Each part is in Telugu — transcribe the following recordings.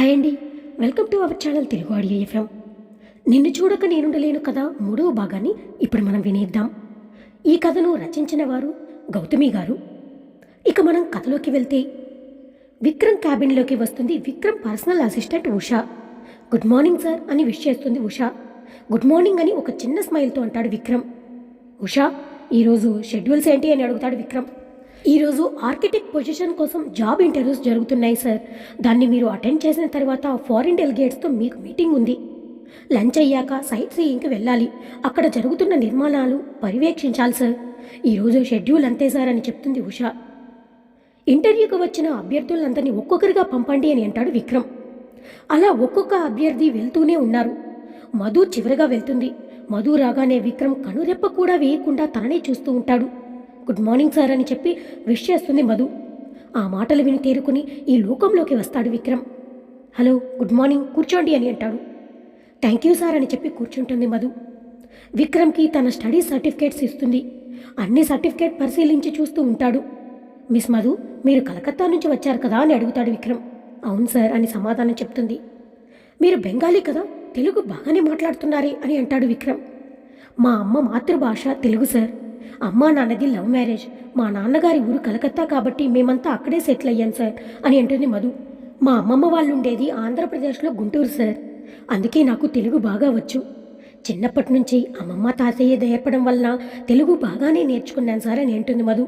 హాయ్ అండి. Welcome to our channel Telugu audio FM. నిన్ను చూడక నేనుండలేను కథ 3వ భాగాన్ని ఇప్పుడు మనం వినేద్దాం. ఈ కథను రచించిన వారు గౌతమి గారు. ఇక మనం కథలోకి వెళ్తే విక్రమ్ క్యాబిన్లోకి వస్తుంది Vikram personal assistant Usha. Good morning sir అని విష్ చేస్తుంది ఉషా. గుడ్ మార్నింగ్ అని ఒక చిన్న స్మైల్తో అంటాడు విక్రమ్. ఉషా, ఈరోజు షెడ్యూల్స్ ఏంటి అని అడుగుతాడు విక్రమ్. ఈరోజు ఆర్కిటెక్ట్ పొజిషన్ కోసం జాబ్ ఇంటర్వ్యూస్ జరుగుతున్నాయి సార్. దాన్ని మీరు అటెండ్ చేసిన తర్వాత ఫారిన్ డెలిగేట్స్తో మీకు మీటింగ్ ఉంది. లంచ్ అయ్యాక సైట్ సీయింగ్కి వెళ్ళాలి. అక్కడ జరుగుతున్న నిర్మాణాలు పర్యవేక్షించాలి సార్. ఈరోజు షెడ్యూల్ అంతే సార్ అని చెప్తుంది ఉషా. ఇంటర్వ్యూకి వచ్చిన అభ్యర్థులందరినీ ఒక్కొక్కరిగా పంపండి అని అంటాడు విక్రమ్. అలా ఒక్కొక్క అభ్యర్థి వెళ్తూనే ఉన్నారు. మధు చివరిగా వెళ్తుంది. మధు రాగానే విక్రమ్ కనురెప్ప కూడా వేయకుండా తననే చూస్తూ ఉంటాడు. గుడ్ మార్నింగ్ సార్ అని చెప్పి విష్ చేస్తుంది మధు. ఆ మాటలు విని తేరుకుని ఈ లోకంలోకి వస్తాడు విక్రమ్. హలో, గుడ్ మార్నింగ్, కూర్చోండి అని అంటాడు. థ్యాంక్ యూ సార్ అని చెప్పి కూర్చుంటుంది మధు. విక్రమ్కి తన స్టడీ సర్టిఫికేట్స్ ఇస్తుంది. అన్ని సర్టిఫికేట్ పరిశీలించి చూస్తూ ఉంటాడు. మిస్ మధు, మీరు కలకత్తా నుంచి వచ్చారు కదా అని అడుగుతాడు విక్రమ్. అవును సార్ అని సమాధానం చెప్తుంది. మీరు బెంగాలీ కదా, తెలుగు బాగానే మాట్లాడుతున్నారే అని అంటాడు విక్రమ్. మా అమ్మ మాతృభాష తెలుగు సార్. అమ్మా నాన్నది లవ్ మ్యారేజ్. మా నాన్నగారి ఊరు కలకత్తా కాబట్టి మేమంతా అక్కడే సెటిల్ అయ్యాం సార్ అని అంటుంది మధు. మా అమ్మమ్మ వాళ్ళు ఉండేది ఆంధ్రప్రదేశ్లో గుంటూరు సార్. అందుకే నాకు తెలుగు బాగా వచ్చు. చిన్నప్పటి నుంచి అమ్మమ్మ తాతయ్య నేర్పడం వలన తెలుగు బాగానే నేర్చుకున్నాను సార్ అని అంటుంది మధు.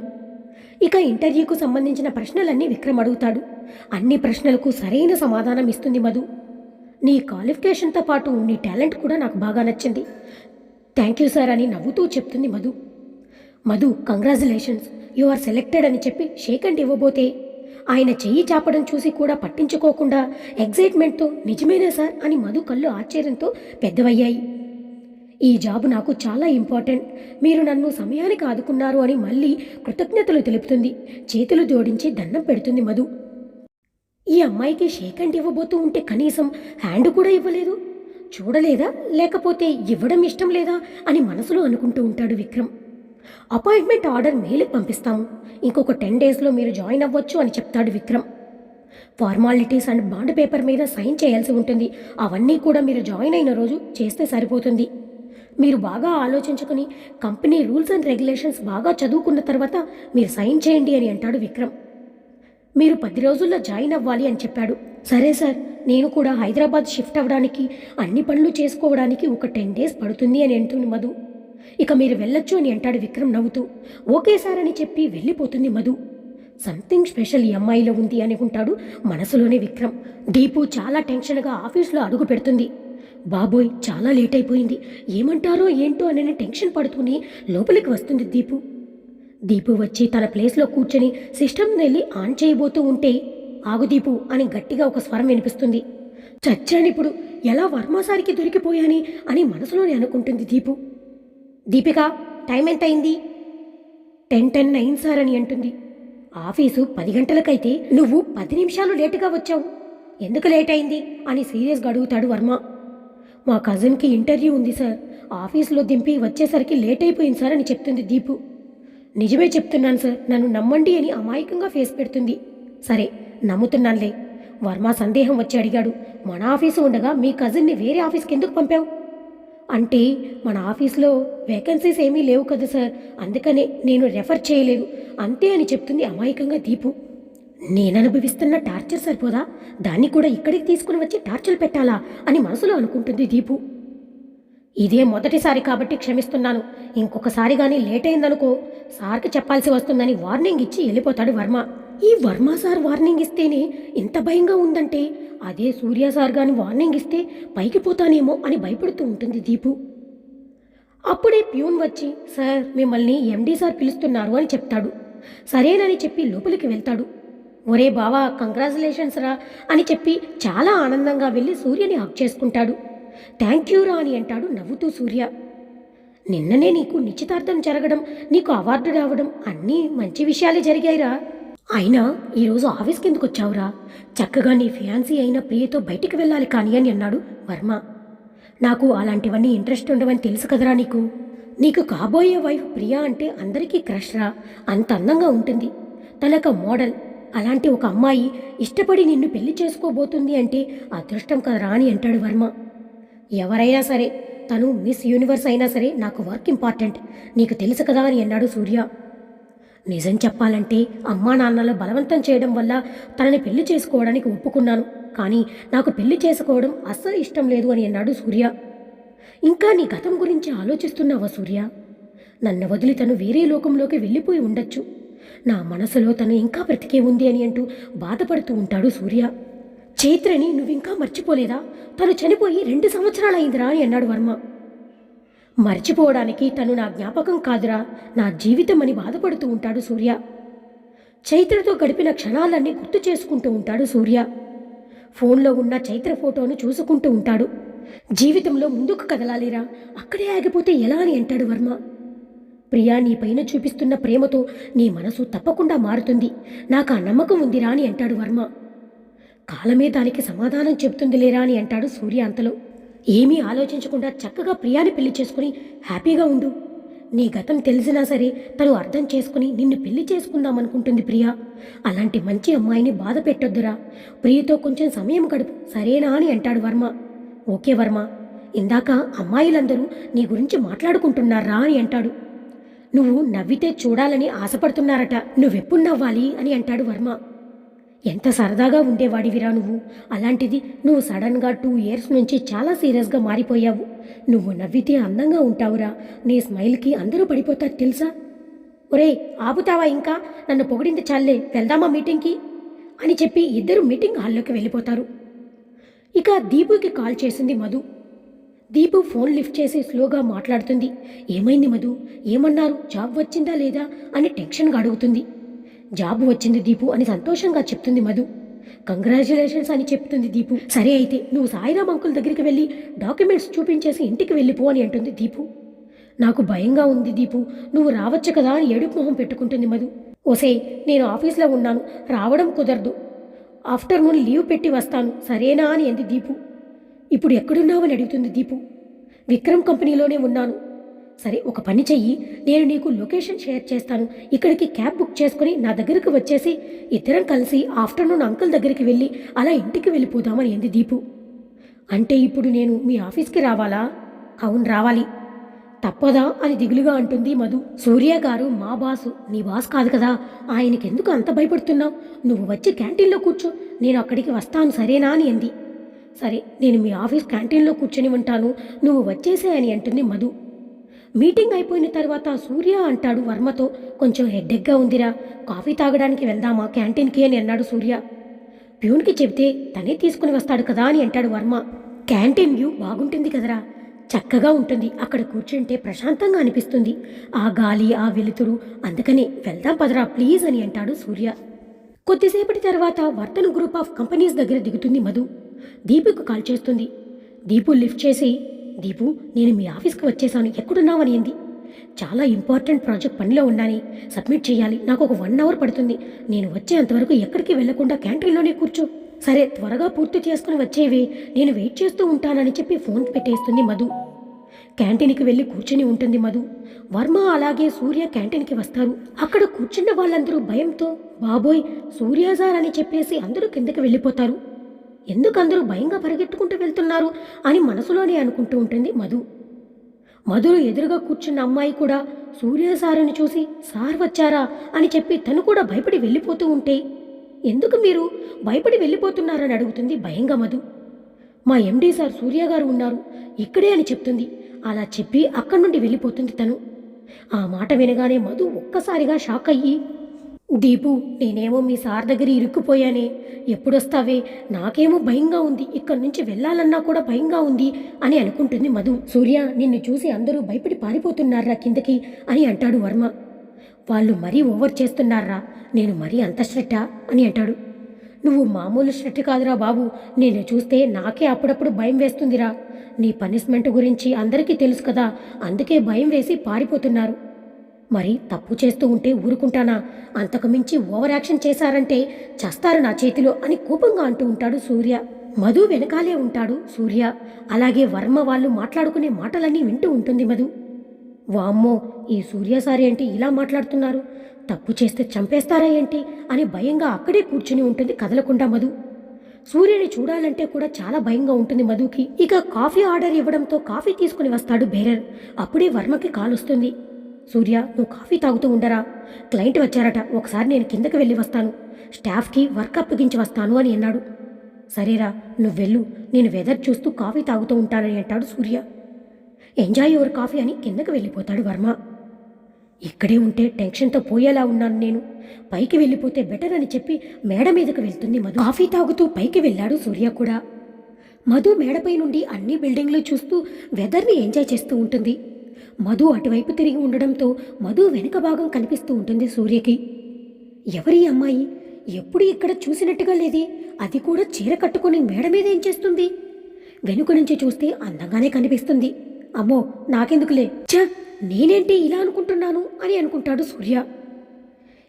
ఇక ఇంటర్వ్యూకు సంబంధించిన ప్రశ్నలన్నీ విక్రమ్ అడుగుతాడు. అన్ని ప్రశ్నలకు సరైన సమాధానం ఇస్తుంది మధు. నీ క్వాలిఫికేషన్తో పాటు నీ టాలెంట్ కూడా నాకు బాగా నచ్చింది. థ్యాంక్ యూ సార్ అని నవ్వుతూ చెప్తుంది Madhu. Madhu, congratulations, you are selected అని చెప్పి షేక్ హ్యాండ్ ఇవ్వబోతే ఆయన చెయ్యి చాపడం చూసి కూడా పట్టించుకోకుండా ఎగ్జైట్మెంట్తో నిజమేనా సార్ అని మధు కళ్ళు ఆశ్చర్యంతో పెద్దవయ్యాయి. ఈ జాబ్ నాకు చాలా ఇంపార్టెంట్. మీరు నన్ను సమయానికి ఆదుకున్నారు అని మళ్ళీ కృతజ్ఞతలు తెలుపుతుంది. చేతులు జోడించి దండం పెడుతుంది మధు. ఈ అమ్మాయికి షేక్ హ్యాండ్ ఇవ్వబోతూ ఉంటే కనీసం హ్యాండ్ కూడా ఇవ్వలేదు. చూడలేదా, లేకపోతే ఇవ్వడం ఇష్టం లేదా అని మనసులో అనుకుంటూ ఉంటాడు విక్రమ్. అపాయింట్మెంట్ ఆర్డర్ మెయిల్కి పంపిస్తాము. ఇంకొక 10 డేస్లో మీరు జాయిన్ అవ్వచ్చు అని చెప్తాడు Vikram. Formalities and bond paper మీద సైన్ చేయాల్సి ఉంటుంది. అవన్నీ కూడా మీరు జాయిన్ అయిన రోజు చేస్తే సరిపోతుంది. మీరు బాగా ఆలోచించుకుని కంపెనీ రూల్స్ అండ్ రెగ్యులేషన్స్ బాగా చదువుకున్న తర్వాత మీరు సైన్ చేయండి అని అంటాడు విక్రమ్. మీరు 10 రోజుల్లో జాయిన్ అవ్వాలి అని చెప్పాడు. సరే సార్, నేను కూడా హైదరాబాద్ షిఫ్ట్ అవ్వడానికి అన్ని పనులు చేసుకోవడానికి ఒక 10 డేస్ పడుతుంది అని అంటుంది మధు. ఇక మీరు వెళ్ళొచ్చు అని అంటాడు విక్రమ్ నవ్వుతూ. ఓకే సార్ అని చెప్పి వెళ్ళిపోతుంది మధు. సంథింగ్ స్పెషల్ ఈ అమ్మాయిలో ఉంది అనుకుంటాడు మనసులోనే విక్రమ్. దీపు చాలా టెన్షన్గా ఆఫీస్లో అడుగు పెడుతుంది. బాబోయ్, చాలా లేట్ అయిపోయింది, ఏమంటారో ఏంటో అని టెన్షన్ పడుతూనే లోపలికి వస్తుంది దీపు. దీపు వచ్చి తన ప్లేస్లో కూర్చొని సిస్టమ్ వెళ్ళి ఆన్ చేయబోతూ ఉంటే ఆగు దీపు అని గట్టిగా ఒక స్వరం వినిపిస్తుంది. చచ్చానిప్పుడు, ఎలా వర్మసారికి దొరికిపోయాని అని మనసులోనే అనుకుంటుంది దీపు. దీపిక, టైం ఎంత అయింది? 10:10 అయింది సార్ అని అంటుంది. ఆఫీసు 10 గంటలకైతే నువ్వు 10 నిమిషాలు లేటుగా వచ్చావు, ఎందుకు లేట్ అయింది అని సీరియస్గా అడుగుతాడు వర్మ. మా కజిన్కి ఇంటర్వ్యూ ఉంది సార్, ఆఫీసులో దింపి వచ్చేసరికి లేట్ అయిపోయింది సార్ అని చెప్తుంది దీపు. నిజమే చెప్తున్నాను సార్, నన్ను నమ్మండి అని అమాయకంగా ఫేస్ పెడుతుంది. సరే, నమ్ముతున్నానులే. వర్మ సందేహం వచ్చి అడిగాడు, మన ఆఫీసు ఉండగా మీ కజిన్ని వేరే ఆఫీస్కి ఎందుకు పంపావు? అంటే మన ఆఫీస్లో వేకెన్సీస్ ఏమీ లేవు కదా సార్, అందుకనే నేను రెఫర్ చేయలేదు అంతే అని చెప్తుంది అమాయకంగా దీపు. నేను అనుభవిస్తున్న టార్చర్ సరిపోదా, దాన్ని కూడా ఇక్కడికి తీసుకుని వచ్చి టార్చర్ పెట్టాలా అని మనసులో అనుకుంటుంది దీపు. ఇదే మొదటిసారి కాబట్టి క్షమిస్తున్నాను, ఇంకొకసారి కానీ లేట్ అయిందనుకో సార్కి చెప్పాల్సి వస్తుందని వార్నింగ్ ఇచ్చి వెళ్ళిపోతాడు వర్మ. ఈ వర్మ సార్ వార్నింగ్ ఇస్తేనే ఇంత భయంగా ఉందంటే అదే సూర్య సార్ గాని వార్నింగ్ ఇస్తే పైకి పోతానేమో అని భయపడుతూ ఉంటుంది దీపు. అప్పుడే ప్యూన్ వచ్చి, సార్ మిమ్మల్ని ఎండీ సార్ పిలుస్తున్నారు అని చెప్తాడు. సరేనని చెప్పి లోపలికి వెళ్తాడు. ఒరే బావా, కంగ్రాచులేషన్స్ రా అని చెప్పి చాలా ఆనందంగా వెళ్ళి సూర్యని హక్ చేసుకుంటాడు. థ్యాంక్ యూ రా అని అంటాడు నవ్వుతూ సూర్య. నిన్ననే నీకు నిశ్చితార్థం జరగడం, నీకు అవార్డు రావడం అన్నీ మంచి విషయాలే జరిగాయిరా. అయినా ఈరోజు ఆఫీస్కి ఎందుకు వచ్చావురా? చక్కగా నీ ఫియాన్సీ అయిన ప్రియతో బయటికి వెళ్ళాలి కానీ అని అన్నాడు వర్మ. నాకు అలాంటివన్నీ ఇంట్రెస్ట్ ఉండవని తెలుసు కదరా నీకు. నీకు కాబోయే వైఫ్ ప్రియా అంటే అందరికీ క్రష్ రా. అంత అందంగా ఉంటుంది. తనొక మోడల్, అలాంటి ఒక అమ్మాయి ఇష్టపడి నిన్ను పెళ్లి చేసుకోబోతుంది అంటే అదృష్టం కదరా అని అంటాడు వర్మ. ఎవరైనా సరే, తను మిస్ యూనివర్స్ అయినా సరే నాకు వర్క్ ఇంపార్టెంట్, నీకు తెలుసు కదా అని అన్నాడు సూర్య. నిజం చెప్పాలంటే అమ్మా నాన్నల బలవంతం చేయడం వల్ల తనని పెళ్లి చేసుకోవడానికి ఒప్పుకున్నాను, కానీ నాకు పెళ్లి చేసుకోవడం అస్సలు ఇష్టం లేదు అని అన్నాడు సూర్య. ఇంకా నీ గతం గురించి ఆలోచిస్తున్నావా సూర్య? నన్ను వదిలి తను వేరే లోకంలోకి వెళ్ళిపోయి ఉండొచ్చు, నా మనసులో తను ఇంకా బ్రతికే ఉంది అని అంటూ బాధపడుతూ ఉంటాడు సూర్య. చైత్రని నువ్వింకా మర్చిపోలేదా? తను చనిపోయి 2 సంవత్సరాలైందిరా అని అన్నాడు వర్మ. మర్చిపోవడానికి తను నా జ్ఞాపకం కాదురా, నా జీవితం అని బాధపడుతూ ఉంటాడు సూర్య. చైత్రతో గడిపిన క్షణాలన్నీ గుర్తు చేసుకుంటూ ఉంటాడు సూర్య. ఫోన్లో ఉన్న చైత్ర ఫోటోను చూసుకుంటూ ఉంటాడు. జీవితంలో ముందుకు కదలాలిరా, అక్కడే ఆగిపోతే ఎలా అని అంటాడు వర్మ. ప్రియా నీ పైన చూపిస్తున్న ప్రేమతో నీ మనసు తప్పకుండా మారుతుంది, నాకు ఆ నమ్మకం ఉందిరా అని అంటాడు వర్మ. కాలమే దానికి సమాధానం చెబుతుందిలేరా అని అంటాడు సూర్య అంతలో. ఏమీ ఆలోచించకుండా చక్కగా ప్రియాని పెళ్లి చేసుకుని హ్యాపీగా ఉండు. నీ గతం తెలిసినా సరే తను అర్థం చేసుకుని నిన్ను పెళ్లి చేసుకుందామనుకుంటుంది ప్రియా. అలాంటి మంచి అమ్మాయిని బాధ పెట్టొద్దురా, ప్రియతో కొంచెం సమయం గడుపు సరేనా అని అంటాడు వర్మ. ఓకే వర్మ, ఇందాక అమ్మాయిలందరూ నీ గురించి మాట్లాడుకుంటున్నారా అని అంటాడు. నువ్వు నవ్వితే చూడాలని ఆశపడుతున్నారట, నువ్వెప్పుడు నవ్వాలి అని అంటాడు వర్మ. ఎంత సరదాగా ఉండేవాడివిరా నువ్వు, అలాంటిది నువ్వు సడన్గా 2 ఇయర్స్ నుంచి చాలా సీరియస్గా మారిపోయావు. నువ్వు నవ్వితే అందంగా ఉంటావురా, నీ స్మైల్కి అందరూ పడిపోతారు తెలుసా. ఒరే ఆపుతావా, ఇంకా నన్ను పొగిడింది చాలే, వెళ్దామా మీటింగ్కి అని చెప్పి ఇద్దరు మీటింగ్ హాల్లోకి వెళ్ళిపోతారు. ఇక దీపుకి కాల్ చేసింది మధు. దీపు ఫోన్ లిఫ్ట్ చేసి స్లోగా మాట్లాడుతుంది. ఏమైంది మధు, ఏమన్నారు, జాబ్ వచ్చిందా లేదా అని టెన్షన్గా అడుగుతుంది. జాబ్ వచ్చింది దీపు అని సంతోషంగా చెప్తుంది మధు. కంగ్రాచ్యులేషన్స్ అని చెప్తుంది దీపు. సరే అయితే నువ్వు సాయిరామ్ అంకుల్ దగ్గరికి వెళ్ళి డాక్యుమెంట్స్ చూపించేసి ఇంటికి వెళ్ళిపో అని అంటుంది దీపు. నాకు భయంగా ఉంది దీపు, నువ్వు రావచ్చు కదా అని ఏడుపు మొహం పెట్టుకుంటుంది మధు. ఓసే నేను ఆఫీస్లో ఉన్నాను, రావడం కుదరదు, ఆఫ్టర్నూన్ లీవ్ పెట్టి వస్తాను సరేనా అని అంది దీపు. ఇప్పుడు ఎక్కడున్నావని అడుగుతుంది దీపు. విక్రమ్ కంపెనీలోనే ఉన్నాను. సరే ఒక పని చెయ్యి, నేను నీకు లొకేషన్ షేర్ చేస్తాను, ఇక్కడికి క్యాబ్ బుక్ చేసుకుని నా దగ్గరికి వచ్చేసి ఇద్దరం కలిసి ఆఫ్టర్నూన్ అంకుల్ దగ్గరికి వెళ్ళి అలా ఇంటికి వెళ్ళిపోదామని అంది దీపు. అంటే ఇప్పుడు నేను మీ ఆఫీస్కి రావాలా? అవును రావాలి. తప్పదా అని దిగులుగా అంటుంది మధు. సూర్య గారు మా బాసు, నీ బాస్ కాదు కదా, ఆయనకెందుకు అంత భయపడుతున్నావు? నువ్వు వచ్చి క్యాంటీన్లో కూర్చో, నేను అక్కడికి వస్తాను సరేనా అని అంది. సరే నేను మీ ఆఫీస్ క్యాంటీన్లో కూర్చొని ఉంటాను, నువ్వు వచ్చేసే అని అంటుంది మధు. మీటింగ్ అయిపోయిన తర్వాత సూర్య అంటాడు వర్మతో, కొంచెం హెడ్డెక్గా ఉందిరా, కాఫీ తాగడానికి వెళ్దామా క్యాంటీన్కి అని అన్నాడు సూర్య. ప్యూన్కి చెబితే తనే తీసుకుని వస్తాడు కదా అని అంటాడు వర్మ. క్యాంటీన్ వ్యూ బాగుంటుంది కదరా, చక్కగా ఉంటుంది, అక్కడ కూర్చుంటే ప్రశాంతంగా అనిపిస్తుంది, ఆ గాలి ఆ వెలుతురు, అందుకని వెళ్దాం పదరా ప్లీజ్ అని అంటాడు సూర్య. కొద్దిసేపటి తర్వాత వర్తన్ గ్రూప్ ఆఫ్ కంపెనీస్ దగ్గర దిగుతుంది మధు. దీపుకు కాల్ చేస్తుంది. దీపు లిఫ్ట్ చేసి, దీపు నేను మీ ఆఫీస్కి వచ్చేసాను, ఎక్కడున్నావని అంది. చాలా ఇంపార్టెంట్ ప్రాజెక్ట్ పనిలో ఉన్నాని, సబ్మిట్ చేయాలి, నాకు ఒక 1 అవర్ పడుతుంది, నేను వచ్చేంతవరకు ఎక్కడికి వెళ్లకుండా క్యాంటీన్లోనే కూర్చో. సరే త్వరగా పూర్తి చేసుకుని వచ్చేవి, నేను వెయిట్ చేస్తూ ఉంటానని చెప్పి ఫోన్ పెట్టేస్తుంది మధు. క్యాంటీన్కి వెళ్ళి కూర్చుని ఉంటుంది మధు. వర్మ అలాగే సూర్య క్యాంటీన్కి వస్తారు. అక్కడ కూర్చున్న వాళ్ళందరూ భయంతో బాబోయ్ సూర్య సార్ అని చెప్పేసి అందరూ కిందకి వెళ్ళిపోతారు. ఎందుకు అందరూ భయంగా పరిగెత్తుకుంటూ వెళ్తున్నారు అని మనసులోనే అనుకుంటూ ఉంటుంది మధు. మధురు ఎదురుగా కూర్చున్న అమ్మాయి కూడా సూర్య సారుని చూసి సార్ వచ్చారా అని చెప్పి తను కూడా భయపడి వెళ్ళిపోతూ ఉంటే, ఎందుకు మీరు భయపడి వెళ్ళిపోతున్నారని అడుగుతుంది భయంగా మధు. మా ఎండీ సార్ సూర్య గారు ఉన్నారు ఇక్కడే అని చెప్తుంది. అలా చెప్పి అక్కడి నుండి వెళ్ళిపోతుంది తను. ఆ మాట వినగానే మధు ఒక్కసారిగా షాక్ అయ్యి, దీపు నేనేమో మీ సార్ దగ్గర ఇరుక్కుపోయానే, ఎప్పుడొస్తావే, నాకేమో భయంగా ఉంది, ఇక్కడి నుంచి వెళ్ళాలన్నా కూడా భయంగా ఉంది అని అనుకుంటుంది మధు. సూర్య నిన్ను చూసి అందరూ భయపడి పారిపోతున్నారా కిందకి అని అంటాడు వర్మ. వాళ్ళు మరీ ఓవర్ చేస్తున్నారా, నేను మరీ అంత స్ట్రిక్టా అని అంటాడు. నువ్వు మామూలు స్ట్రిక్ట్ కాదురా బాబు, నేను చూస్తే నాకే అప్పుడప్పుడు భయం వేస్తుందిరా, నీ పనిష్మెంట్ గురించి అందరికీ తెలుసు కదా, అందుకే భయం వేసి పారిపోతున్నారు. మరి తప్పు చేస్తూ ఉంటే ఊరుకుంటానా, అంతకు మించి ఓవర్ యాక్షన్ చేశారంటే చస్తారు నా చేతిలో అని కోపంగా అంటూ ఉంటాడు సూర్య. మధు వెనకాలే ఉంటాడు సూర్య. అలాగే వర్మ వాళ్ళు మాట్లాడుకునే మాటలన్నీ వింటూ ఉంటుంది మధు. వామ్మో ఈ సూర్య సారి ఏంటి ఇలా మాట్లాడుతున్నారు, తప్పు చేస్తే చంపేస్తారా ఏంటి అని భయంగా అక్కడే కూర్చుని ఉంటుంది కదలకుండా మధు. సూర్యని చూడాలంటే కూడా చాలా భయంగా ఉంటుంది మధుకి. ఇక కాఫీ ఆర్డర్ ఇవ్వడంతో కాఫీ తీసుకుని వస్తాడు బేరర్. అప్పుడే వర్మకి కాల్ వస్తుంది. సూర్య, నువ్వు కాఫీ తాగుతూ ఉండరా, క్లయింట్ వచ్చారట, ఒకసారి నేను కిందకి వెళ్ళి వస్తాను, స్టాఫ్కి వర్క్ అప్పగించి వస్తాను అని అన్నాడు. సరేరా, నువ్వు వెళ్ళు, నేను వెదర్ చూస్తూ కాఫీ తాగుతూ ఉంటానని అంటాడు సూర్య. ఎంజాయ్ యువర్ కాఫీ అని కిందకి వెళ్ళిపోతాడు వర్మ. ఇక్కడే ఉంటే టెన్షన్తో పోయేలా ఉన్నాను నేను, పైకి వెళ్ళిపోతే బెటర్ అని చెప్పి మేడ మీదకు వెళ్తుంది మధు. కాఫీ తాగుతూ పైకి వెళ్ళాడు సూర్య కూడా. మధు మేడపై నుండి అన్ని బిల్డింగ్లు చూస్తూ వెదర్ని ఎంజాయ్ చేస్తూ ఉంటుంది. మధు అటువైపు తిరిగి ఉండడంతో మధు వెనుక భాగం కనిపిస్తూ ఉంటుంది సూర్యకి. ఎవరి అమ్మాయి, ఎప్పుడు ఇక్కడ చూసినట్టుగా లేదే, అది కూడా చీర కట్టుకుని మేడ మీద ఏం చేస్తుంది? వెనుక నుంచి చూస్తే అందంగానే కనిపిస్తుంది. అమ్మో, నాకెందుకులే, నేనేంటి ఇలా అనుకుంటున్నాను అని అనుకుంటాడు సూర్య.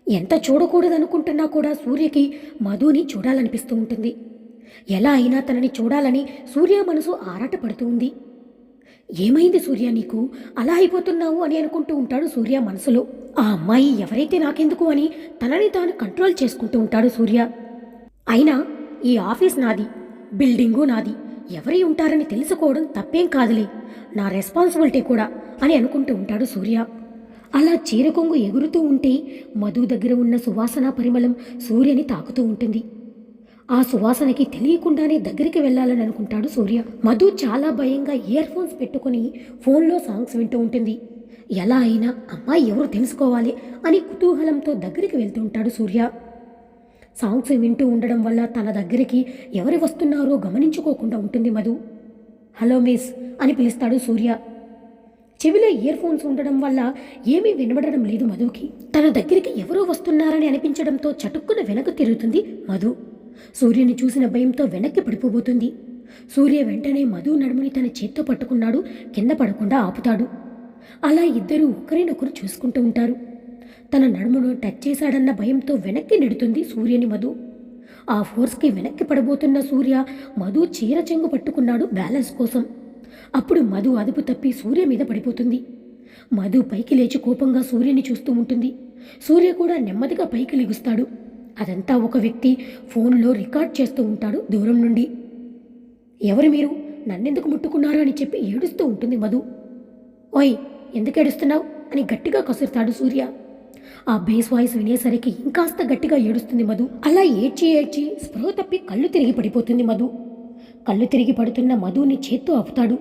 ఎంత చూడకూడదనుకుంటున్నా కూడా సూర్యకి మధుని చూడాలనిపిస్తూ ఉంటుంది. ఎలా అయినా తనని చూడాలని సూర్య మనసు ఆరాటపడుతూ ఉంది. ఏమైంది సూర్య, నీకు అలా అయిపోతున్నావు అని అనుకుంటూ ఉంటాడు సూర్య మనసులో. ఆ అమ్మాయి ఎవరైతే నాకెందుకు అని తనని తాను కంట్రోల్ చేసుకుంటూ ఉంటాడు సూర్య. అయినా ఈ ఆఫీస్ నాది, బిల్డింగు నాది, ఎవరై ఉంటారని తెలుసుకోవడం తప్పేం కాదులే, నా రెస్పాన్సిబిలిటీ కూడా అని అనుకుంటూ ఉంటాడు సూర్య. అలా చీరకొంగు ఎగురుతూ ఉంటే మధు దగ్గర ఉన్న సువాసన పరిమళం సూర్యని తాకుతూ ఉంటుంది. ఆ సువాసనకి తెలియకుండానే దగ్గరికి వెళ్ళాలని అనుకుంటాడు సూర్య. మధు చాలా భయంగా ఇయర్ ఫోన్స్ పెట్టుకుని ఫోన్లో సాంగ్స్ వింటూ ఉంటుంది. ఎలా అయినా అమ్మాయి ఎవరు తెలుసుకోవాలి అని కుతూహలంతో దగ్గరికి వెళ్తూ ఉంటాడు సూర్య. సాంగ్స్ వింటూ ఉండడం వల్ల తన దగ్గరికి ఎవరు వస్తున్నారో గమనించుకోకుండా ఉంటుంది మధు. హలో మిస్ అని పిలుస్తాడు సూర్య. చెవిలో ఇయర్ ఫోన్స్ ఉండడం వల్ల ఏమీ వినబడడం లేదు మధుకి. తన దగ్గరికి ఎవరో వస్తున్నారని అనిపించడంతో చటుక్కున వెనక్కి తిరుగుతుంది మధు. సూర్యుని చూసిన భయంతో వెనక్కి పడిపోబోతుంది. సూర్య వెంటనే మధు నడుముని తన చేత్తో పట్టుకున్నాడు, కింద పడకుండా ఆపుతాడు. అలా ఇద్దరూ ఒకరినొకరు చూసుకుంటూ ఉంటారు. తన నడుమును టచ్ చేశాడన్న భయంతో వెనక్కి నెడుతుంది సూర్యని మధు. ఆ ఫోర్స్కి వెనక్కి పడబోతున్న సూర్య మధు చీర చెంగు పట్టుకున్నాడు బ్యాలెన్స్ కోసం. అప్పుడు మధు అదుపు తప్పి సూర్య మీద పడిపోతుంది. మధు పైకి లేచి కోపంగా సూర్యని చూస్తూ ఉంటుంది. సూర్య కూడా నెమ్మదిగా పైకి లెగుస్తాడు. అదంతా ఒక వ్యక్తి ఫోన్లో రికార్డ్ చేస్తూ ఉంటాడు దూరం నుండి. ఎవరు మీరు, నన్నెందుకు ముట్టుకున్నారు అని చెప్పి ఏడుస్తూ ఉంటుంది మధు. ఓయ్, ఎందుకు ఏడుస్తున్నావు అని గట్టిగా కసురుతాడు సూర్య. ఆ బేస్ వాయిస్ వినేసరికి ఇంకాస్త గట్టిగా ఏడుస్తుంది మధు. అలా ఏడ్చి ఏడ్చి స్పృహ తప్పి కళ్ళు తిరిగి పడిపోతుంది మధు. కళ్ళు తిరిగి పడుతున్న మధుని చేత్తో ఆపుతాడు.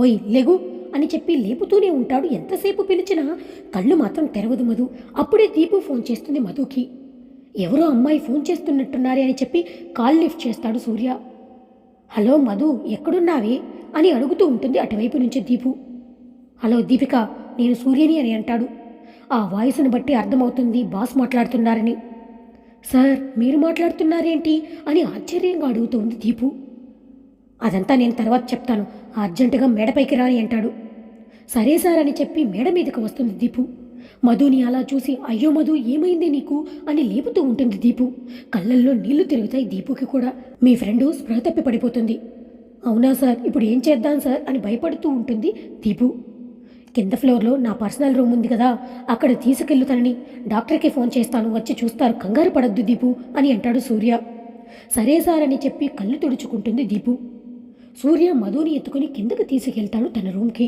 ఓయ్ లెగు అని చెప్పి లేపుతూనే ఉంటాడు. ఎంతసేపు పిలిచినా కళ్ళు మాత్రం తెరవదు మధు. అప్పుడే దీపు ఫోన్ చేస్తుంది మధుకి. ఎవరో అమ్మాయి ఫోన్ చేస్తున్నట్టున్నారే అని చెప్పి కాల్ లిఫ్ట్ చేస్తాడు సూర్య. హలో మధు, ఎక్కడున్నావే అని అడుగుతూ ఉంటుంది అటువైపు నుంచి దీపు. హలో దీపిక, నేను సూర్యని అని అంటాడు. ఆ వాయిస్ను బట్టి అర్థమవుతుంది బాస్ మాట్లాడుతున్నారని. సార్, మీరు మాట్లాడుతున్నారేంటి అని ఆశ్చర్యంగా అడుగుతూ ఉంది దీపు. అదంతా నేను తర్వాత చెప్తాను, అర్జెంటుగా మేడపైకి రాని అంటాడు. సరే సార్ అని చెప్పి మేడ మీదకి వస్తుంది దీపు. మధుని అలా చూసి అయ్యో మధు, ఏమైంది నీకు అని లేపుతూ ఉంటుంది దీపు. కళ్ళల్లో నీళ్లు తిరుగుతాయి దీపుకి కూడా. మీ ఫ్రెండు స్పృహ తప్పి పడిపోతుంది. అవునా సార్, ఇప్పుడు ఏం చేద్దాం సార్ అని భయపడుతూ ఉంటుంది దీపు. కింద ఫ్లోర్లో నా పర్సనల్ రూమ్ ఉంది కదా, అక్కడ తీసుకెళ్లుతానని డాక్టర్కి ఫోన్ చేస్తాను, వచ్చి చూస్తారు, కంగారు పడద్దు దీపు అని అంటాడు సూర్య. సరే సార్ అని చెప్పి కళ్ళు తుడుచుకుంటుంది దీపు. సూర్య మధుని ఎత్తుకుని కిందకు తీసుకెళ్తాడు తన రూమ్కి.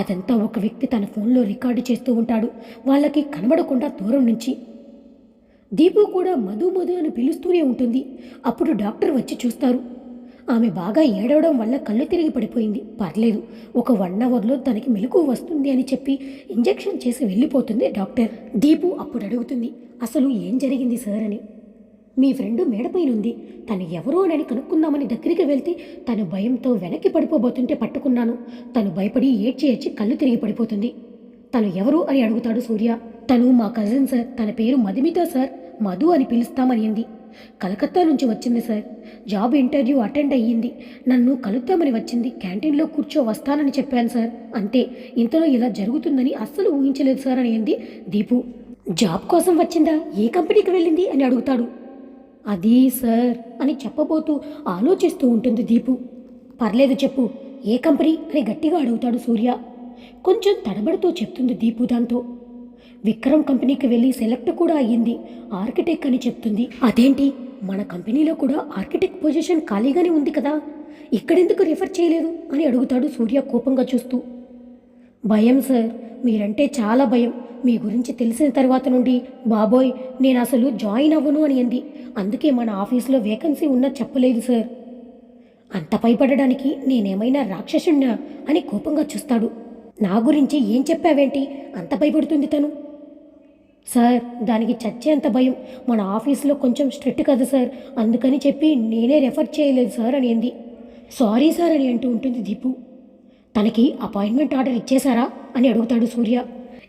అదంతా ఒక వ్యక్తి తన ఫోన్లో రికార్డు చేస్తూ ఉంటాడు, వాళ్ళకి కనబడకుండా దూరం నుంచి. దీపు కూడా మధు మధు అని పిలుస్తూనే ఉంటుంది. అప్పుడు డాక్టర్ వచ్చి చూస్తారు. ఆమె బాగా ఏడవడం వల్ల కళ్ళు తిరిగి పడిపోయింది, పర్లేదు, ఒక 1 అవర్లో తనకి మెలకువ వస్తుంది అని చెప్పి ఇంజెక్షన్ చేసి వెళ్ళిపోతుంది డాక్టర్. దీపు అప్పుడు అడుగుతుంది, అసలు ఏం జరిగింది సార్ అని. మీ ఫ్రెండు మేడపైనుంది, తను ఎవరో అని కనుక్కుందామని దగ్గరికి వెళ్తే తను భయంతో వెనక్కి పడిపోబోతుంటే పట్టుకున్నాను. తను భయపడి ఏడ్చి కళ్ళు తిరిగి పడిపోతుంది. తను ఎవరు అని అడుగుతాడు సూర్య. తను మా కజిన్ సార్, తన పేరు మధుమిత సార్, మధు అని పిలుస్తామనింది. కలకత్తా నుంచి వచ్చింది సార్, జాబ్ ఇంటర్వ్యూ అటెండ్ అయ్యింది, నన్ను కలుద్దామని వచ్చింది, క్యాంటీన్లో వస్తానని చెప్పాను సార్, అంతే, ఇంతలో ఇలా జరుగుతుందని అస్సలు ఊహించలేదు సార్ అనింది దీపు. జాబ్ కోసం వచ్చిందా, ఏ కంపెనీకి వెళ్ళింది అని అడుగుతాడు. అది సార్ అని చెప్పబోతూ ఆలోచిస్తూ ఉంటుంది దీపు. పర్లేదు చెప్పు, ఏ కంపెనీ అని గట్టిగా అడుగుతాడు సూర్య. కొంచెం తడబడుతూ చెప్తుంది దీపు దాంతో. విక్రమ్ కంపెనీకి వెళ్ళి సెలెక్ట్ కూడా అయ్యింది. ఆర్కిటెక్ట్ అని చెప్తుంది. అదేంటి, మన కంపెనీలో కూడా ఆర్కిటెక్ట్ పొజిషన్ ఖాళీగానే ఉంది కదా, ఇక్కడెందుకు రిఫర్ చేయలేదు అని అడుగుతాడు సూర్య కోపంగా చూస్తూ. భయం సార్, మీరంటే చాలా భయం. మీ గురించి తెలిసిన తర్వాత నుండి బాబోయ్ నేను అసలు జాయిన్ అవ్వను అని అంది. అందుకే మన ఆఫీస్లో వేకెన్సీ ఉన్నా చెప్పలేదు సార్. అంత భయపడడానికి నేనేమైనా రాక్షసుణ్ణా అని కోపంగా చూస్తాడు. నా గురించి ఏం చెప్పావేంటి, అంత భయపడుతుంది తను? సార్, దానికి చచ్చేంత భయం. మన ఆఫీస్లో కొంచెం స్ట్రిక్ట్ కదా సార్, అందుకని చెప్పి నేనే రెఫర్ చేయలేదు సార్ అని అంది. సారీ సార్ అని అంటూ ఉంటుంది దీపు. తనకి అపాయింట్మెంట్ ఆర్డర్ ఇచ్చేశారా అని అడుగుతాడు సూర్య.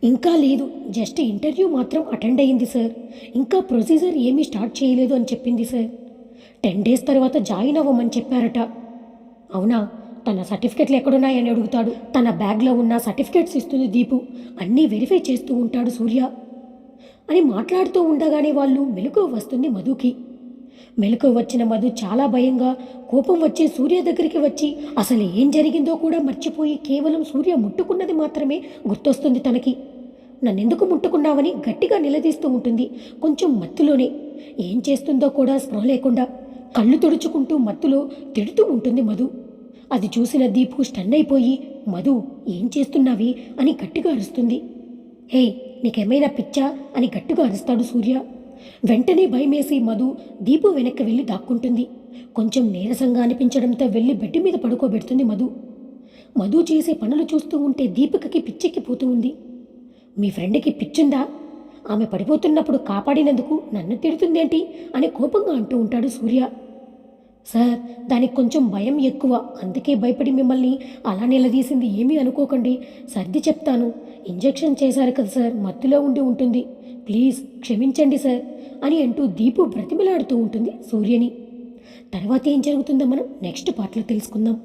ఇంకా లేదు, జస్ట్ ఇంటర్వ్యూ మాత్రం అటెండ్ అయ్యింది సార్. ఇంకా ప్రొసీజర్ ఏమీ స్టార్ట్ చేయలేదు అని చెప్పింది సార్. 10 days తర్వాత జాయిన్ అవ్వమని చెప్పారట. అవునా, తన సర్టిఫికెట్లు ఎక్కడున్నాయని అడుగుతాడు. తన బ్యాగ్లో ఉన్న సర్టిఫికెట్స్ ఇస్తుంది దీపు. అన్నీ వెరిఫై చేస్తూ ఉంటాడు సూర్య. అని మాట్లాడుతూ ఉండగానే వాళ్ళు మెలకువ వస్తుంది మధుకి. మెలకువ వచ్చిన మధు చాలా భయంగా, కోపం వచ్చి సూర్య దగ్గరికి వచ్చి అసలు ఏం జరిగిందో కూడా మర్చిపోయి కేవలం సూర్య ముట్టుకున్నది మాత్రమే గుర్తొస్తుంది తనకి. నన్నెందుకు ముట్టుకున్నావని గట్టిగా నిలదీస్తూ ఉంటుంది. కొంచెం మత్తులోనే, ఏం చేస్తుందో కూడా స్పృహ లేకుండా కళ్ళు తుడుచుకుంటూ మత్తులో తిడుతూ ఉంటుంది మధు. అది చూసిన దీపు స్టన్ అయిపోయి, మధు ఏం చేస్తున్నావి అని గట్టిగా అరుస్తుంది. హే, నీకేమైనా పిచ్చా అని గట్టిగా అరుస్తాడు సూర్య. వెంటనే భయమేసి మధు దీపు వెనక్కి వెళ్ళి దాక్కుంటుంది. కొంచెం నీరసంగా అనిపించడంతో వెళ్ళి బెడ్ మీద పడుకోబెడుతుంది మధు. మధు చేసే పనులు చూస్తూ ఉంటే దీపికకి పిచ్చెక్కిపోతూ ఉంది. మీ ఫ్రెండ్కి పిచ్చుందా? ఆమె పడిపోతున్నప్పుడు కాపాడినందుకు నన్ను తిడుతుందేంటి అని కోపంగా అంటూ ఉంటాడు సూర్య. సార్, దానికి కొంచెం భయం ఎక్కువ, అందుకే భయపడి మిమ్మల్ని అలా నిలదీసింది. ఏమీ అనుకోకండి, సర్ది చెప్తాను. ఇంజెక్షన్ చేశారు కదా సార్, మత్తులో ఉండి ఉంటుంది. ప్లీజ్ క్షమించండి సార్ అని అంటూ దీపు బ్రతిమలాడుతూ ఉంటుంది సూర్యని. తర్వాత ఏం జరుగుతుందో మనం నెక్స్ట్ పార్ట్లో తెలుసుకుందాం.